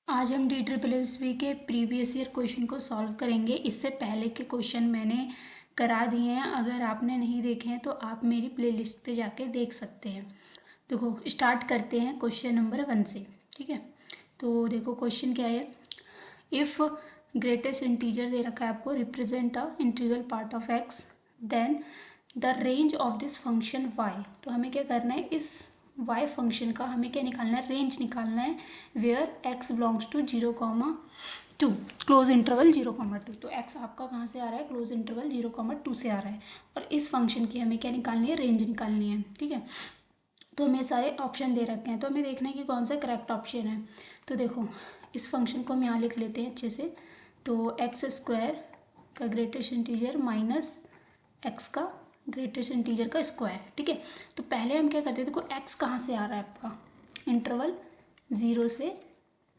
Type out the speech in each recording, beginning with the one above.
आज हम DSSB के प्रीवियस ईयर क्वेश्चन को सॉल्व करेंगे। इससे पहले के क्वेश्चन मैंने करा दिए हैं, अगर आपने नहीं देखे हैं तो आप मेरी प्लेलिस्ट पे जाके देख सकते हैं। देखो स्टार्ट करते हैं क्वेश्चन नंबर 1 से। ठीक है, तो देखो क्वेश्चन क्या है। इफ़ ग्रेटेस्ट इंटीजर दे रखा है आपको, represent the integral part of x, then the range of this function y. तो हमें क्या करना है, इस वाई फंक्शन का हमें क्या निकालना है, रेंज निकालना है, where x belongs to 0,2, close interval 0,2। तो एक्स आपका कहाँ से आ रहा है, क्लोज इंटरवल 0,2 से आ रहा है, और इस फंक्शन की हमें क्या निकालनी है, रेंज निकालनी है। ठीक है, तो हमें सारे ऑप्शन दे रखे हैं, तो हमें देखना है कि कौन सा करेक्ट ऑप्शन है। तो देखो इस फंक्शन को हम यहाँ लिख लेते हैं अच्छे से। तो एक्स स्क्वायर का ग्रेटेस्ट इंटीजर माइनस एक्स का ग्रेटेस्ट इंटीजर का स्क्वायर। ठीक है, तो पहले हम क्या करते हैं, देखो एक्स कहाँ से आ रहा है आपका, इंटरवल 0 से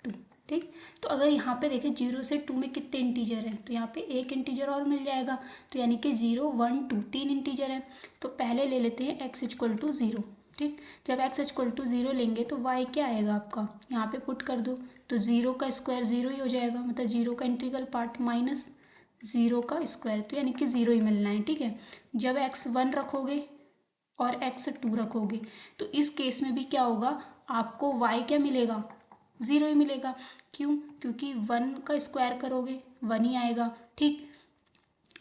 2। ठीक, तो अगर यहाँ पे देखें 0 से 2 में कितने इंटीजर हैं, तो यहाँ पे एक इंटीजर और मिल जाएगा, तो यानी कि 0, 1, 2 तीन इंटीजर हैं। तो पहले ले लेते हैं एक्स इक्वल टू 0। ठीक, जब एक्स इक्वल टू 0 लेंगे तो वाई क्या आएगा आपका, यहाँ पे पुट कर दो, तो 0 का स्क्वायर 0 ही हो जाएगा, मतलब 0 का इंटीग्रल पार्ट माइनस 0 का स्क्वायर, तो यानी कि 0 ही मिलना है। ठीक है, जब एक्स 1 रखोगे और एक्स 2 रखोगे तो इस केस में भी क्या होगा, आपको वाई क्या मिलेगा, 0 ही मिलेगा। क्यों, क्योंकि 1 का स्क्वायर करोगे 1 ही आएगा। ठीक,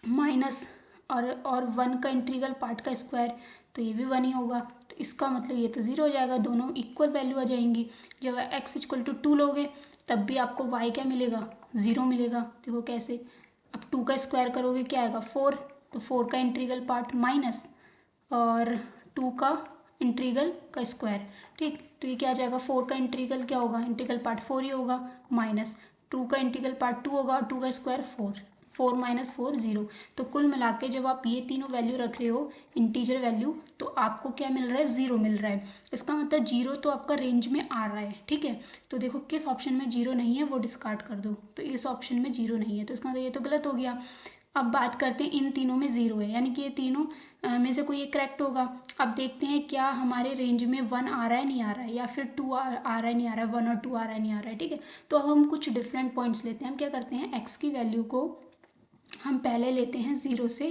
माइनस और 1 का इंटीग्रल पार्ट का स्क्वायर, तो ये भी 1 ही होगा, तो इसका मतलब ये तो 0 हो जाएगा, दोनों इक्वल वैल्यू आ जाएंगी। जब एक्स इक्वल टू 2 लोगे तब भी आपको वाई क्या मिलेगा, 0 मिलेगा। देखो कैसे, अब 2 का स्क्वायर करोगे क्या आएगा, 4, तो 4 का इंटीग्रल पार्ट माइनस और 2 का इंटीग्रल का स्क्वायर। ठीक, तो ये क्या आ जाएगा, 4 का इंटीग्रल क्या होगा, इंटीग्रल पार्ट 4 ही होगा, माइनस 2 का इंटीग्रल पार्ट 2 होगा, और 2 का स्क्वायर 4, 4 माइनस 4 0। तो कुल मिला के जब आप ये तीनों वैल्यू रख रहे हो इंटीजर वैल्यू, तो आपको क्या मिल रहा है, 0 मिल रहा है। इसका मतलब 0 तो आपका रेंज में आ रहा है। ठीक है, तो देखो किस ऑप्शन में 0 नहीं है वो डिस्कार्ड कर दो, तो इस ऑप्शन में 0 नहीं है, तो इसका मतलब ये तो गलत हो गया। अब बात करते हैं इन तीनों में 0 है, यानी कि ये तीनों में से कोई एक करेक्ट होगा। अब देखते हैं क्या हमारे रेंज में 1 आ रहा है नहीं आ रहा है, या फिर 2 आ रहा है नहीं आ रहा है, 1 और 2 आ रहा है नहीं आ रहा है। ठीक है, तो अब हम कुछ डिफरेंट पॉइंट्स लेते हैं। हम क्या करते हैं, एक्स की वैल्यू को हम पहले लेते हैं 0 से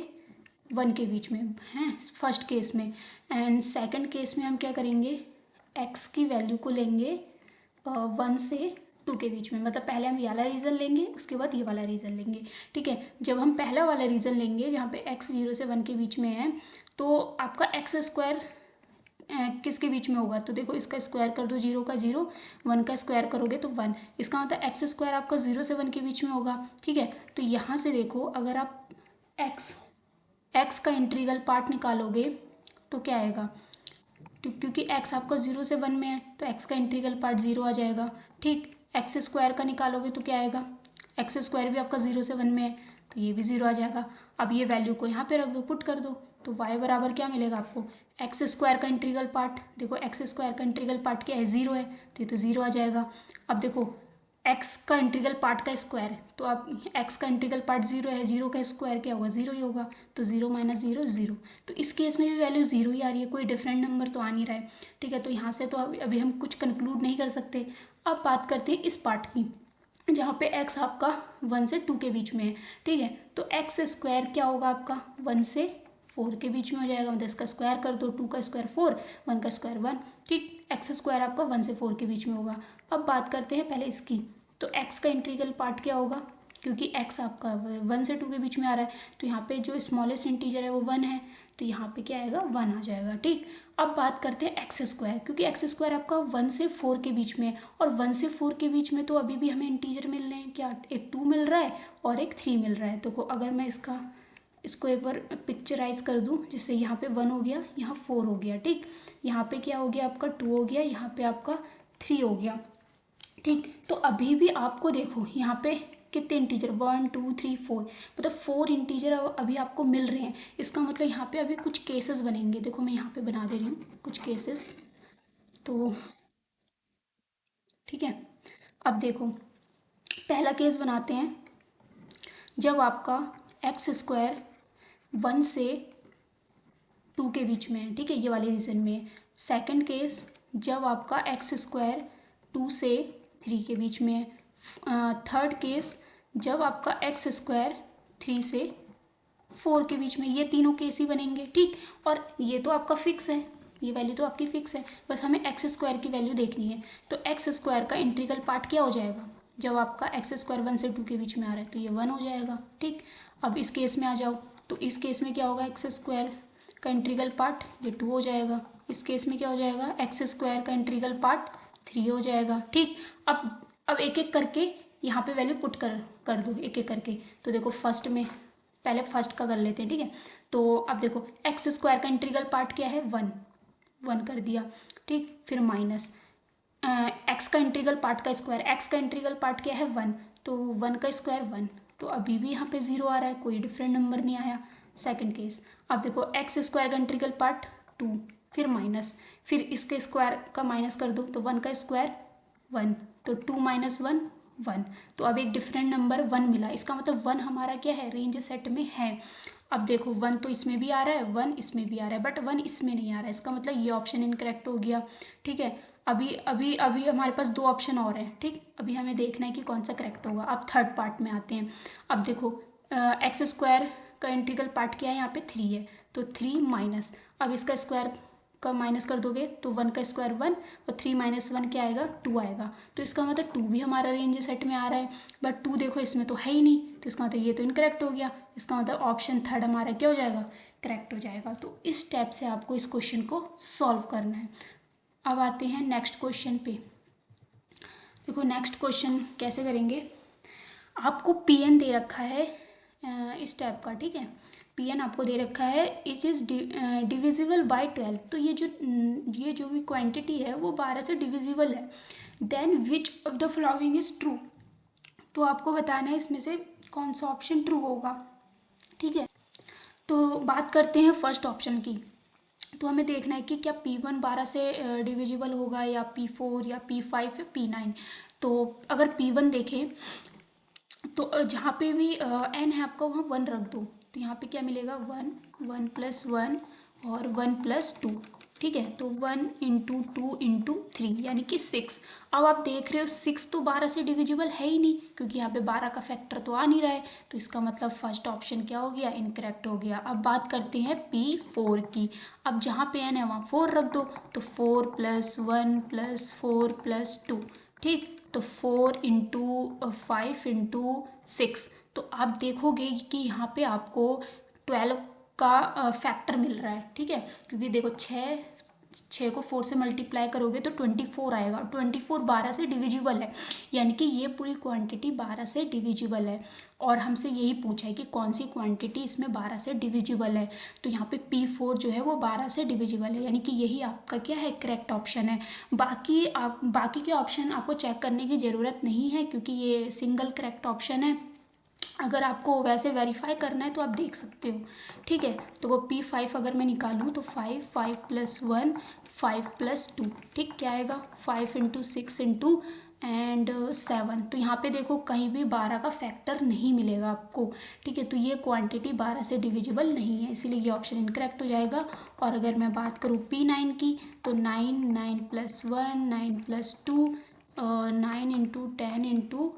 1 के बीच में, हैं फर्स्ट केस में, एंड सेकंड केस में हम क्या करेंगे, एक्स की वैल्यू को लेंगे 1 से 2 के बीच में, मतलब पहले हम ये वाला रीज़न लेंगे उसके बाद ये वाला रीज़न लेंगे। ठीक है, जब हम पहला वाला रीज़न लेंगे जहाँ पे एक्स 0 से 1 के बीच में है, तो आपका एक्स स्क्वायर किसके बीच में होगा, तो देखो इसका स्क्वायर कर दो, 0 का 0, 1 का स्क्वायर करोगे तो 1, इसका मतलब एक्स स्क्वायर आपका 0 से 1 के बीच में होगा। ठीक है, तो यहाँ से देखो अगर आप एक्स एक्स का इंटीग्रल पार्ट निकालोगे तो क्या आएगा, क्योंकि एक्स आपका 0 से 1 में है तो एक्स का इंटीग्रल पार्ट 0 आ जाएगा। ठीक, एक्स स्क्वायर का निकालोगे तो क्या आएगा, एक्स स्क्वायर भी आपका 0 से 1 में है तो ये भी 0 आ जाएगा। अब ये वैल्यू को यहाँ पे रख दो, पुट कर दो, तो y बराबर क्या मिलेगा आपको, एक्स स्क्वायर का इंटीग्रल पार्ट, देखो एक्स स्क्वायर का इंटीग्रल पार्ट क्या है, 0 है, तो ये तो 0 आ जाएगा। अब देखो एक्स का इंटीग्रल पार्ट का स्क्वायर है, तो अब एक्स का इंटीग्रल पार्ट 0 है, 0 का स्क्वायर क्या होगा, 0 ही होगा, तो 0 माइनस 0 0। तो इस केस में भी वैल्यू 0 ही आ रही है, कोई डिफरेंट नंबर तो आ नहीं रहा है। ठीक है, तो यहाँ से तो अभी हम कुछ कंक्लूड नहीं कर सकते। अब बात करते हैं इस पार्ट की, जहाँ पे x आपका 1 से 2 के बीच में है। ठीक है, तो एक्स स्क्वायर क्या होगा आपका, 1 से 4 के बीच में हो जाएगा, मतलब इसका स्क्वायर कर दो, 2 का स्क्वायर 4, 1 का स्क्वायर 1। ठीक, एक्स स्क्वायर आपका 1 से 4 के बीच में होगा। अब बात करते हैं पहले इसकी, तो x का इंटीग्रल पार्ट क्या होगा, क्योंकि x आपका 1 से 2 के बीच में आ रहा है, तो यहाँ पे जो स्मॉलेस्ट इंटीजर है वो 1 है, तो यहाँ पे क्या आएगा, 1 आ जाएगा। ठीक, अब बात करते हैं एक्स स्क्वायर, क्योंकि एक्स स्क्वायर आपका 1 से 4 के बीच में है, और 1 से 4 के बीच में तो अभी भी हमें इंटीजर मिल रहे हैं, क्या एक 2 मिल रहा है और एक 3 मिल रहा है। तो अगर मैं इसको एक बार पिक्चराइज कर दूं, जैसे यहाँ पे 1 हो गया, यहाँ 4 हो गया। ठीक, यहाँ पे क्या हो गया आपका 2 हो गया, यहाँ पे आपका 3 हो गया। ठीक, तो अभी भी आपको देखो यहाँ पे कितने इंटीजर, 1 2 3 4, मतलब 4 इंटीजर अभी आपको मिल रहे हैं। इसका मतलब यहाँ पे अभी कुछ केसेस बनेंगे, देखो मैं यहाँ पे बना दे रही हूँ कुछ केसेस। तो ठीक है, अब देखो पहला केस बनाते हैं, जब आपका एक्स स्क्वायर 1 से 2 के बीच में है। ठीक है, ये वाले रीजन में। सेकंड केस, जब आपका एक्स स्क्वायर 2 से 3 के बीच में है। थर्ड केस जब आपका एक्स स्क्वायर 3 से 4 के बीच में, ये तीनों केस ही बनेंगे, ठीक। और ये तो आपका फिक्स है, ये वैल्यू तो आपकी फिक्स है, बस हमें एक्स स्क्वायर की वैल्यू देखनी है। तो एक्स स्क्वायर का इंटीग्रल पार्ट क्या हो जाएगा, जब आपका एक्स स्क्वायर 1 से 2 के बीच में आ रहा है तो ये 1 हो जाएगा, ठीक। अब इस केस में आ जाओ, तो इस केस में क्या होगा, एक्स स्क्वायर का इंटीग्रल पार्ट ये 2 हो जाएगा। इस केस में क्या हो जाएगा, एक्स स्क्वायर का इंटीग्रल पार्ट 3 हो जाएगा, ठीक। अब एक एक करके यहाँ पे वैल्यू पुट कर दो एक एक करके। तो देखो फर्स्ट में, पहले फर्स्ट का कर लेते हैं, ठीक है। तो अब देखो एक्स स्क्वायर का इंटीग्रल पार्ट क्या है, 1 कर दिया, ठीक। फिर माइनस एक्स का इंटीग्रल पार्ट का स्क्वायर, एक्स का इंटीग्रल पार्ट क्या है 1, तो 1 का स्क्वायर 1, तो अभी भी यहाँ पे 0 आ रहा है, कोई डिफरेंट नंबर नहीं आया। सेकंड केस, अब देखो एक्स स्क्वायर का इंटीग्रल पार्ट 2, फिर माइनस, फिर इसके स्क्वायर का माइनस कर दो, तो 1 का स्क्वायर 1, तो 2 माइनस 1 1, तो अब एक डिफरेंट नंबर 1 मिला, इसका मतलब 1 हमारा क्या है, रेंज सेट में है। अब देखो 1 तो इसमें भी आ रहा है, 1 इसमें भी आ रहा है, बट 1 इसमें नहीं आ रहा है, इसका मतलब ये ऑप्शन इनकरेक्ट हो गया, ठीक है। अभी अभी अभी हमारे पास 2 ऑप्शन और हैं, ठीक। अभी हमें देखना है कि कौन सा करेक्ट होगा। अब थर्ड पार्ट में आते हैं। अब देखो एक्स स्क्वायर का इंटीग्रल पार्ट क्या है, यहाँ पे 3 है, तो 3 माइनस, अब इसका स्क्वायर का माइनस कर दोगे तो 1 का स्क्वायर 1 और 3 माइनस 1 क्या आएगा, 2 आएगा। तो इसका मतलब 2 भी हमारा रेंज सेट में आ रहा है, बट 2 देखो इसमें तो है ही नहीं, तो इसका मतलब ये तो इनकरेक्ट हो गया। इसका मतलब ऑप्शन थर्ड हमारा क्या हो जाएगा, करेक्ट हो जाएगा। तो इस स्टेप से आपको इस क्वेश्चन को सॉल्व करना है। अब आते हैं नेक्स्ट क्वेश्चन पे। देखो नेक्स्ट क्वेश्चन कैसे करेंगे, आपको पीएन दे रखा है इस टाइप का, ठीक है। पीएन आपको दे रखा है, इट इज़ डिविजिबल बाय 12, तो ये जो भी क्वांटिटी है वो 12 से डिविजिबल है। Then which of the following is true, तो आपको बताना है इसमें से कौन सा ऑप्शन ट्रू होगा, ठीक है। तो बात करते हैं फर्स्ट ऑप्शन की। तो हमें देखना है कि क्या P1 12 से डिविजिबल होगा, या P4 या P5 या P9। तो अगर P1 देखें तो जहाँ पे भी n है आपका वहाँ 1 रख दो, तो यहाँ पे क्या मिलेगा, 1 1 प्लस 1 और 1 प्लस 2, ठीक है। तो 1 इंटू 2 इंटू 3 यानी कि 6। अब आप देख रहे हो 6 तो 12 से डिविजिबल है ही नहीं, क्योंकि यहाँ पे 12 का फैक्टर तो आ नहीं रहा है, तो इसका मतलब फर्स्ट ऑप्शन क्या हो गया, इनकरेक्ट हो गया। अब बात करते हैं P4 की। अब जहाँ पे n है वहाँ 4 रख दो, तो 4 प्लस 1 प्लस 4 प्लस 2, ठीक। तो 4 इंटू 5 इंटू 6, तो आप देखोगे कि यहाँ पे आपको 12 का फैक्टर मिल रहा है, ठीक है। क्योंकि देखो 6 को 4 से मल्टीप्लाई करोगे तो 24 आएगा, 24 12 से डिविजिबल है, यानी कि ये पूरी क्वांटिटी 12 से डिविजिबल है। और हमसे यही पूछा है कि कौन सी क्वांटिटी इसमें 12 से डिविजिबल है, तो यहाँ पे P4 जो है वो 12 से डिविजिबल है, यानी कि यही आपका क्या है, करेक्ट ऑप्शन है। बाकी के ऑप्शन आपको चेक करने की ज़रूरत नहीं है, क्योंकि ये सिंगल करेक्ट ऑप्शन है। अगर आपको वैसे वेरीफाई करना है तो आप देख सकते हो, ठीक है। तो वो P5 अगर मैं निकालूँ तो 5 5 प्लस 1 5 प्लस 2, ठीक, क्या आएगा, 5 इंटू 6 इंटू एंड 7। तो यहाँ पे देखो कहीं भी 12 का फैक्टर नहीं मिलेगा आपको, ठीक है। तो ये क्वांटिटी 12 से डिविजिबल नहीं है, इसीलिए ये ऑप्शन इनकरेक्ट हो जाएगा। और अगर मैं बात करूँ P9 की, तो 9 9 प्लस 1 9 प्लस 2 9 इंटू 10 इंटू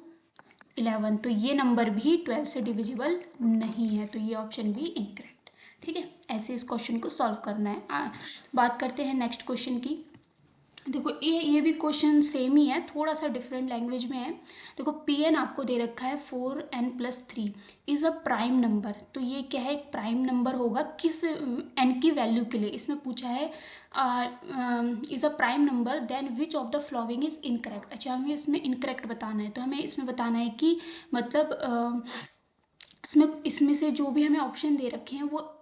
11, तो ये नंबर भी 12 से डिविजिबल नहीं है, तो ये ऑप्शन भी इनकरेक्ट, ठीक है। ऐसे इस क्वेश्चन को सॉल्व करना है। बात करते हैं नेक्स्ट क्वेश्चन की। देखो ये भी क्वेश्चन सेम ही है, थोड़ा सा डिफरेंट लैंग्वेज में है। देखो Pn आपको दे रखा है 4n+3 is a prime number, तो ये क्या है, एक प्राइम नंबर होगा किस n की वैल्यू के लिए, इसमें पूछा है is a prime number, then which of the following is incorrect. अच्छा हमें इसमें इनकरेक्ट बताना है, तो हमें इसमें बताना है कि मतलब इसमें से जो भी हमें ऑप्शन दे रखे हैं वो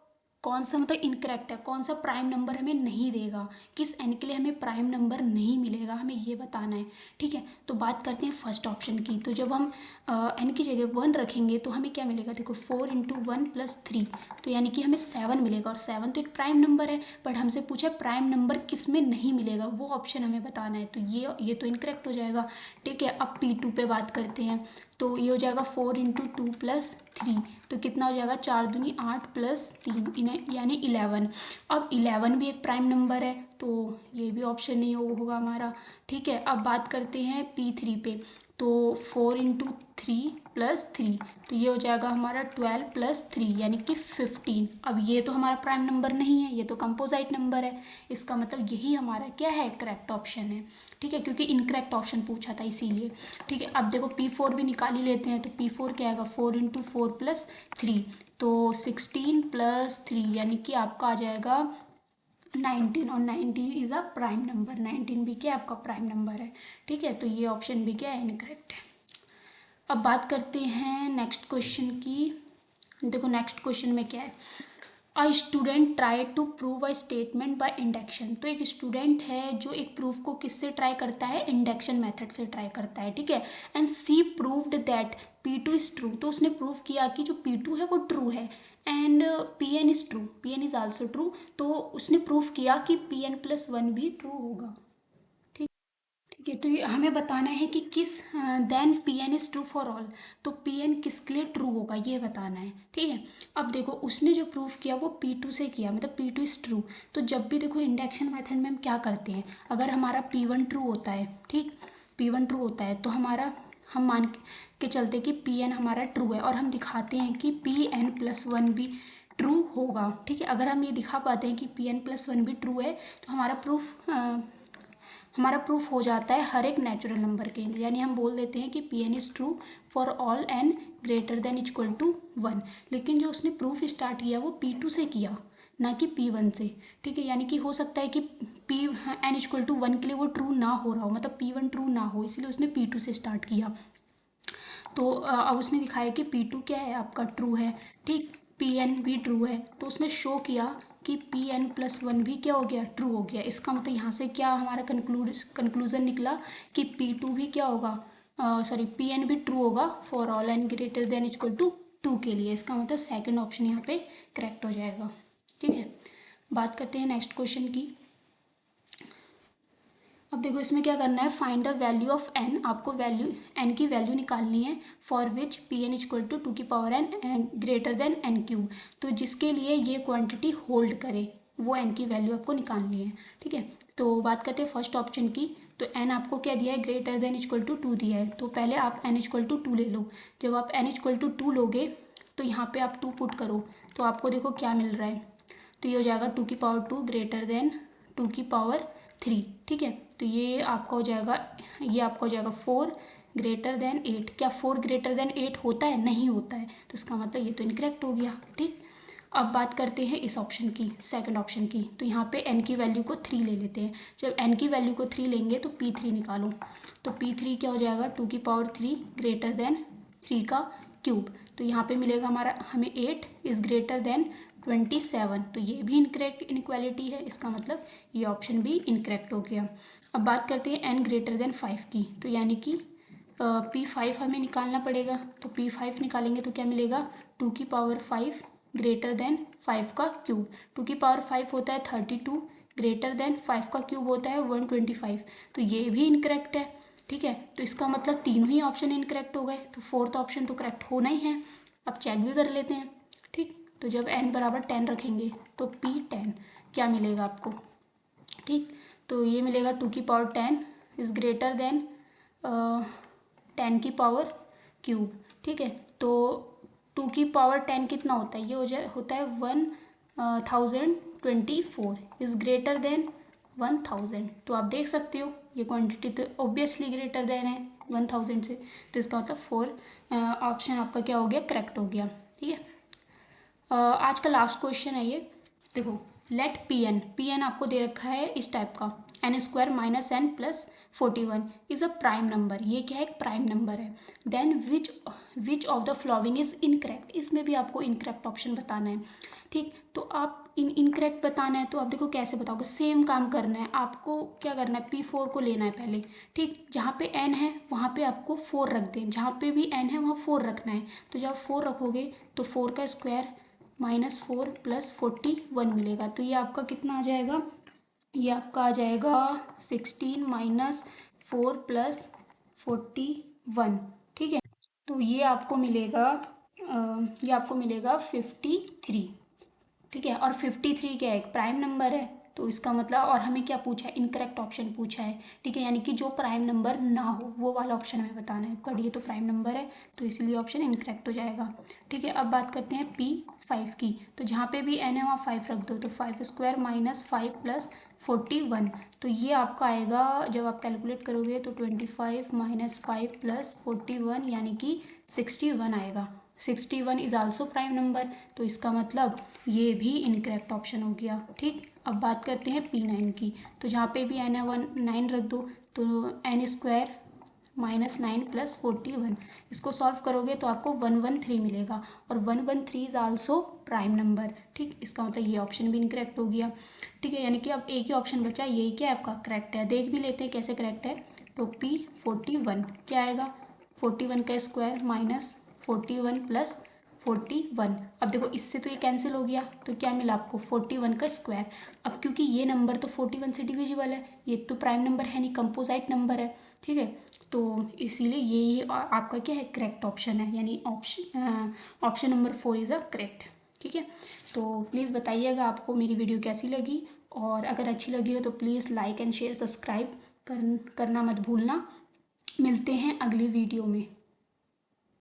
कौन सा मतलब इनकरेक्ट है, कौन सा प्राइम नंबर हमें नहीं देगा, किस n के लिए हमें प्राइम नंबर नहीं मिलेगा, हमें ये बताना है, ठीक है। तो बात करते हैं फर्स्ट ऑप्शन की। तो जब हम n की जगह 1 रखेंगे तो हमें क्या मिलेगा, देखो 4 इंटू 1 प्लस 3, तो यानी कि हमें 7 मिलेगा, और 7 तो एक प्राइम नंबर है, बट हमसे पूछा प्राइम नंबर किस में नहीं मिलेगा, वो ऑप्शन हमें बताना है। तो ये तो इनकरेक्ट हो जाएगा, ठीक है। अब P2 पे बात करते हैं, तो ये हो जाएगा 4 इंटू 2 प्लस 3, तो कितना हो जाएगा, 4 दूनी 8 प्लस 3 यानी 11। अब 11 भी एक प्राइम नंबर है, तो ये भी ऑप्शन नहीं होगा हमारा। ठीक है, अब बात करते हैं P3 पे। तो 4 इंटू 3 प्लस 3, तो ये हो जाएगा हमारा 12 प्लस 3 यानी कि 15। अब ये तो हमारा प्राइम नंबर नहीं है, ये तो कंपोजिट नंबर है। इसका मतलब यही हमारा क्या है, करेक्ट ऑप्शन है। ठीक है, क्योंकि इनकरेक्ट ऑप्शन पूछा था इसीलिए। ठीक है, अब देखो P4 भी निकाल ही लेते हैं। तो P4 क्या आएगा, 4 इंटू 4 प्लस 3, तो 16 प्लस 3 यानी कि आपका आ जाएगा 19। और 19 इज़ अ प्राइम नंबर, 19 भी क्या आपका प्राइम नंबर है। ठीक है, तो ये ऑप्शन भी क्या है, इनकरेक्ट है। अब बात करते हैं नेक्स्ट क्वेश्चन की। देखो नेक्स्ट क्वेश्चन में क्या है, a student try to prove a statement by induction. तो एक स्टूडेंट है जो एक प्रूफ को किससे ट्राई करता है, इंडक्शन मेथड से ट्राई करता है। ठीक है, and she proved that P2 is true. तो उसने प्रूव किया कि जो P2 है वो ट्रू है, and Pn is true, Pn is also true. तो उसने प्रूव किया कि Pn+1 भी ट्रू होगा। ठीक है, तो ये हमें बताना है कि किस then Pn is true for all. तो Pn किसके लिए ट्रू होगा ये बताना है। ठीक है, अब देखो उसने जो प्रूफ किया वो P2 से किया, मतलब P2 इज ट्रू। तो जब भी देखो इंडक्शन मेथड में हम क्या करते हैं, अगर हमारा P1 ट्रू होता है, ठीक, P1 ट्रू होता है तो हमारा हम मान के चलते कि Pn हमारा ट्रू है, और हम दिखाते हैं कि Pn+1 भी ट्रू होगा। ठीक है, अगर हम ये दिखा पाते हैं कि Pn+1 भी ट्रू है तो हमारा प्रूफ हो जाता है हर एक नेचुरल नंबर के लिए। यानी हम बोल देते हैं कि Pn is true for all n greater than equal to 1। लेकिन जो उसने प्रूफ स्टार्ट किया वो P2 से किया, ना कि P1 से। ठीक है, यानी कि हो सकता है कि Pn=1 के लिए वो ट्रू ना हो रहा हो, मतलब P1 ट्रू ना हो, इसलिए उसने P2 से स्टार्ट किया। तो अब उसने दिखाया कि P2 क्या है, आपका ट्रू है। ठीक, Pn भी ट्रू है, तो उसने शो किया कि Pn+1 भी क्या हो गया, ट्रू हो गया। इसका मतलब यहाँ से क्या हमारा कंक्लूजन निकला कि P2 भी क्या होगा, सॉरी Pn भी ट्रू होगा for all n greater than equal to 2 के लिए। इसका मतलब सेकंड ऑप्शन यहाँ पे करेक्ट हो जाएगा। ठीक है, बात करते हैं नेक्स्ट क्वेश्चन की। अब देखो इसमें क्या करना है, find the value of n। आपको वैल्यू n की वैल्यू निकालनी है for which Pn=2n greater than n³। तो जिसके लिए ये क्वांटिटी होल्ड करे वो n की वैल्यू आपको निकालनी है। ठीक है, तो बात करते हैं फर्स्ट ऑप्शन की। तो n आपको क्या दिया है, ग्रेटर देन इक्वल टू 2 दिया है। तो पहले आप n=2 ले लो। जब आप n=2 लोगे तो यहाँ पे आप 2 पुट करो, तो आपको देखो क्या मिल रहा है। तो ये हो जाएगा 2 ग्रेटर देन 2 3। ठीक है, तो ये आपका हो जाएगा, ये आपका हो जाएगा 4 ग्रेटर देन 8। क्या 4 ग्रेटर देन 8 होता है, नहीं होता है, तो इसका मतलब ये तो इनकरेक्ट हो गया। ठीक, अब बात करते हैं इस ऑप्शन की, सेकंड ऑप्शन की। तो यहाँ पे n की वैल्यू को 3 ले लेते हैं। जब n की वैल्यू को 3 लेंगे तो P3 निकालो। तो P3 क्या हो जाएगा, 2 ग्रेटर देन 3 का क्यूब। तो यहाँ पे मिलेगा हमारा हमें 8 इज ग्रेटर देन 27। तो ये भी इनकरेक्ट इनक्वालिटी है, इसका मतलब ये ऑप्शन भी इनकरेक्ट हो गया। अब बात करते हैं n ग्रेटर देन 5 की। तो यानी कि P5 हमें निकालना पड़ेगा। तो P5 निकालेंगे तो क्या मिलेगा, 2 ग्रेटर देन 5 का क्यूब। 2 होता है 32, ग्रेटर देन 5 का क्यूब होता है 125। तो ये भी इनकरेक्ट है। ठीक है, तो इसका मतलब तीनों ही ऑप्शन इनकरेक्ट हो गए, तो फोर्थ ऑप्शन तो करेक्ट होना ही है। अब चेक भी कर लेते हैं। ठीक, तो जब n=10 रखेंगे तो P10 क्या मिलेगा आपको। ठीक, तो ये मिलेगा 2 इज़ ग्रेटर देन 10 ठीक है, तो 2 कितना होता है, ये होता है 1024 इज़ ग्रेटर देन 1000। तो आप देख सकते हो ये क्वांटिटी तो ऑब्वियसली ग्रेटर देन है 1000 से। तो इसका मतलब 4 ऑप्शन आपका क्या हो गया, करेक्ट हो गया। ठीक है, आज का लास्ट क्वेश्चन है ये। देखो लेट Pn आपको दे रखा है इस टाइप का, n² - n+41 is a prime number. ये क्या है, एक प्राइम नंबर है। Then which of the following is incorrect. इसमें भी आपको इनकरेक्ट ऑप्शन बताना है। ठीक, तो आप इनकरेक्ट बताना है तो आप देखो कैसे बताओगे, सेम काम करना है। आपको क्या करना है, P4 को लेना है पहले। ठीक, जहाँ पे n है वहाँ पे आपको 4 रख दें, जहाँ पे भी n है वहाँ 4 रखना है। तो जब 4 रखोगे तो 4 का स्क्वायर -4 + 41 मिलेगा। तो ये आपका कितना आ जाएगा, ये आपका आ जाएगा 16 - 4 + 41। ठीक है, तो ये आपको मिलेगा 53। ठीक है, और 53 क्या है, एक प्राइम नंबर है। तो इसका मतलब, और हमें क्या पूछा है, इनकरेक्ट ऑप्शन पूछा है, ठीक है, यानी कि जो प्राइम नंबर ना हो वो वाला ऑप्शन हमें बताना है। बट ये तो प्राइम नंबर है तो इसलिए ऑप्शन इनकरेक्ट हो जाएगा, ठीक है। अब बात करते हैं P5 की, तो जहाँ पे भी n है वहाँ 5 रख दो, तो 5² माइनस 5 प्लस 41, तो ये आपका आएगा, जब आप कैलकुलेट करोगे तो 25 माइनस 5 प्लस 41 यानी कि 61 आएगा। 61 इज आल्सो प्राइम नंबर, तो इसका मतलब ये भी इनकरेक्ट ऑप्शन हो गया, ठीक। अब बात करते हैं P9 की, तो जहाँ पे भी n है 9 रख दो, तो n² माइनस 9 प्लस 41, इसको सॉल्व करोगे तो आपको 113 मिलेगा, और 113 इज आल्सो प्राइम नंबर, ठीक। इसका मतलब ये ऑप्शन भी इनकरेक्ट हो गया, ठीक है। यानी कि अब एक ही ऑप्शन बचा, यही क्या है आपका करेक्ट है। देख भी लेते हैं कैसे करेक्ट है, तो P41 क्या आएगा, 41 का स्क्वायर माइनस 41 प्लस 41। अब देखो इससे तो ये कैंसिल हो गया, तो क्या मिला आपको 41 का स्क्वायर। अब क्योंकि ये नंबर तो 41 से डिविजिबल है, ये तो प्राइम नंबर है नहीं, कंपोजिट नंबर है, ठीक है, तो इसीलिए यही आपका क्या है, करेक्ट ऑप्शन है, यानी option number 4 is a correct, ठीक है। तो प्लीज़ बताइएगा आपको मेरी वीडियो कैसी लगी, और अगर अच्छी लगी हो तो please like and share subscribe करना मत भूलना। मिलते हैं अगली वीडियो में।